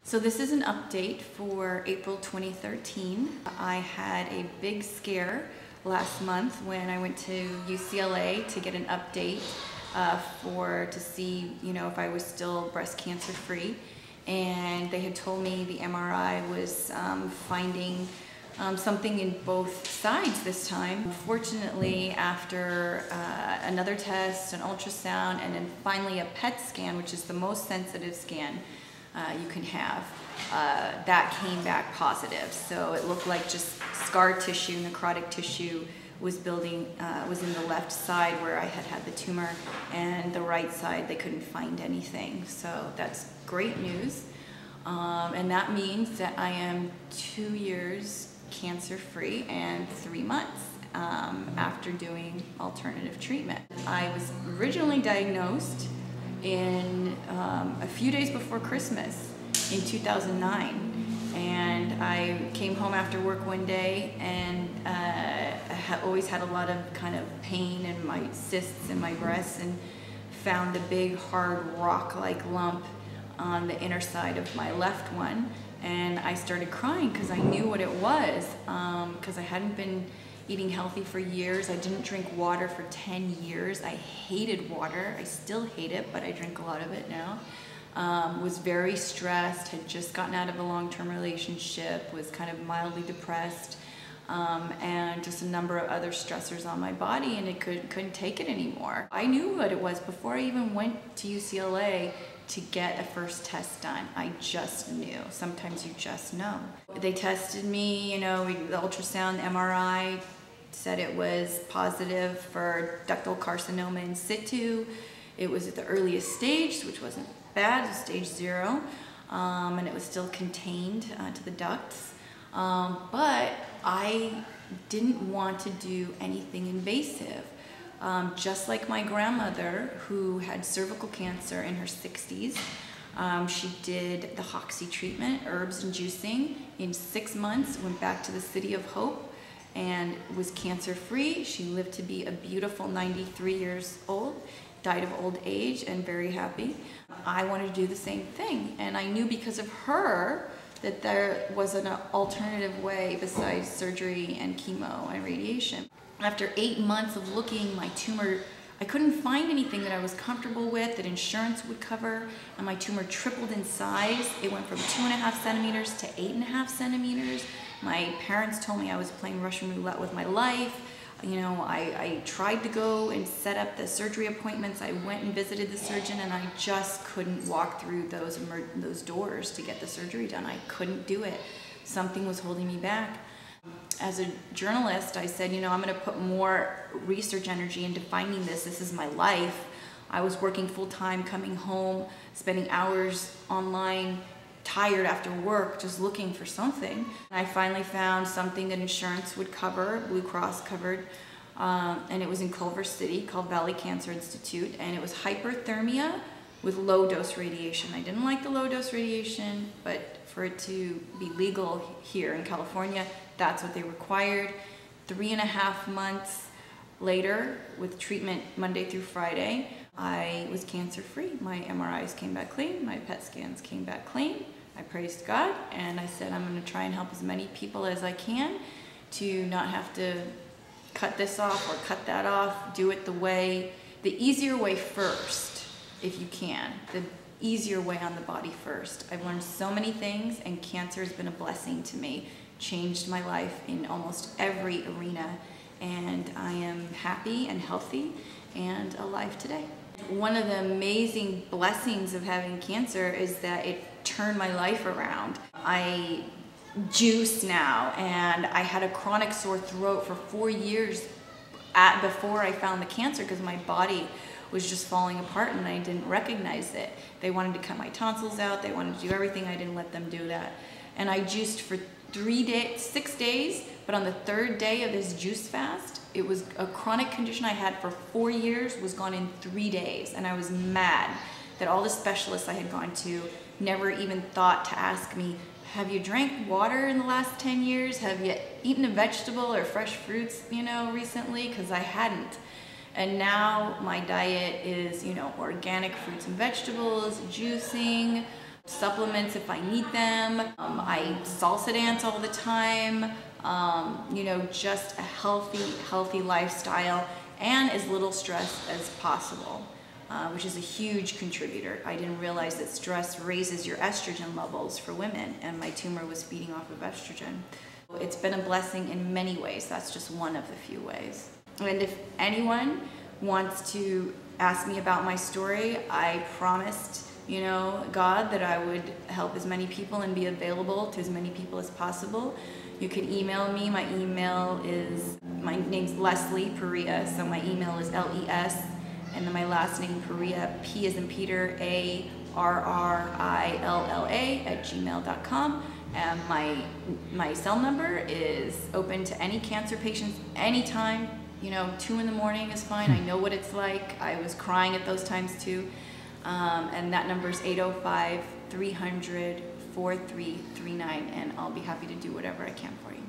So this is an update for April 2013. I had a big scare last month when I went to UCLA to get an update to see, if I was still breast cancer free. And they had told me the MRI was finding something in both sides this time. Fortunately, after another test, an ultrasound, and then finally a PET scan, which is the most sensitive scan you can have, that came back positive. So it looked like just scar tissue, necrotic tissue was building, was in the left side where I had the tumor, and the right side they couldn't find anything. So that's great news. And that means that I am 2 years cancer-free and 3 months after doing alternative treatment. I was originally diagnosed in a few days before Christmas in 2009, and I came home after work one day, and I always had a lot of kind of pain in my cysts in my breasts, and found a big hard rock-like lump on the inner side of my left one, and I started crying because I knew what it was, because I hadn't been eating healthy for years. I didn't drink water for 10 years. I hated water. I still hate it, but I drink a lot of it now. Was very stressed, had just gotten out of a long-term relationship, was kind of mildly depressed, and just a number of other stressors on my body, and it couldn't take it anymore. I knew what it was before I even went to UCLA to get a first test done. I just knew. Sometimes you just know. They tested me, the ultrasound, MRI, said it was positive for ductal carcinoma in situ. It was at the earliest stage, which wasn't bad, it was stage 0, and it was still contained to the ducts. But I didn't want to do anything invasive. Just like my grandmother, who had cervical cancer in her 60s, she did the Hoxsey treatment, herbs and juicing, in 6 months, went back to the City of Hope, and was cancer-free. She lived to be a beautiful 93 years old, died of old age, and very happy. I wanted to do the same thing, and I knew because of her that there was an alternative way besides surgery and chemo and radiation. After 8 months of looking, my tumor, I couldn't find anything that I was comfortable with that insurance would cover, and my tumor tripled in size. It went from 2.5 centimeters to 8.5 centimeters. My parents told me I was playing Russian roulette with my life. I tried to go and set up the surgery appointments. I went and visited the surgeon, and I just couldn't walk through those doors to get the surgery done. I couldn't do it. Something was holding me back. As a journalist, I said, I'm going to put more research energy into finding this. This is my life. I was working full-time, coming home, spending hours online, tired after work, just looking for something. I finally found something that insurance would cover, Blue Cross covered, and it was in Culver City, called Valley Cancer Institute, and it was hyperthermia with low-dose radiation. I didn't like the low-dose radiation, but for it to be legal here in California, that's what they required. 3.5 months later, with treatment Monday through Friday, I was cancer-free. My MRIs came back clean, my PET scans came back clean. I praised God, and I said I'm going to try and help as many people as I can to not have to cut this off or cut that off. Do it the easier way first, if you can. The easier way on the body first. I've learned so many things, and cancer has been a blessing to me. Changed my life in almost every arena, and I am happy and healthy and alive today. One of the amazing blessings of having cancer is that it turned my life around. I juice now, and I had a chronic sore throat for 4 years before I found the cancer, because my body was just falling apart and I didn't recognize it. They wanted to cut my tonsils out, they wanted to do everything, I didn't let them do that. And I juiced for 6 days, but on the 3rd day of this juice fast, it was a chronic condition I had for 4 years, was gone in 3 days, and I was mad that all the specialists I had gone to never even thought to ask me, have you drank water in the last 10 years? Have you eaten a vegetable or fresh fruits, recently? Because I hadn't. And now my diet is, organic fruits and vegetables, juicing, supplements if I need them. I salsa dance all the time. You know, just a healthy lifestyle and as little stress as possible, which is a huge contributor. I didn't realize that stress raises your estrogen levels for women, and my tumor was feeding off of estrogen. It's been a blessing in many ways. That's just one of the few ways. And if anyone wants to ask me about my story, I promised, you know, God that I would help as many people and be available to as many people as possible. You can email me. My name's Leslie Parrilla, so my email is LES, and then my last name Parrilla, P as in Peter, ARRILLA @gmail.com. And my cell number is open to any cancer patients anytime. You know, 2 in the morning is fine. I know what it's like. I was crying at those times too. And that number is 805-300-4339, and I'll be happy to do whatever I can for you.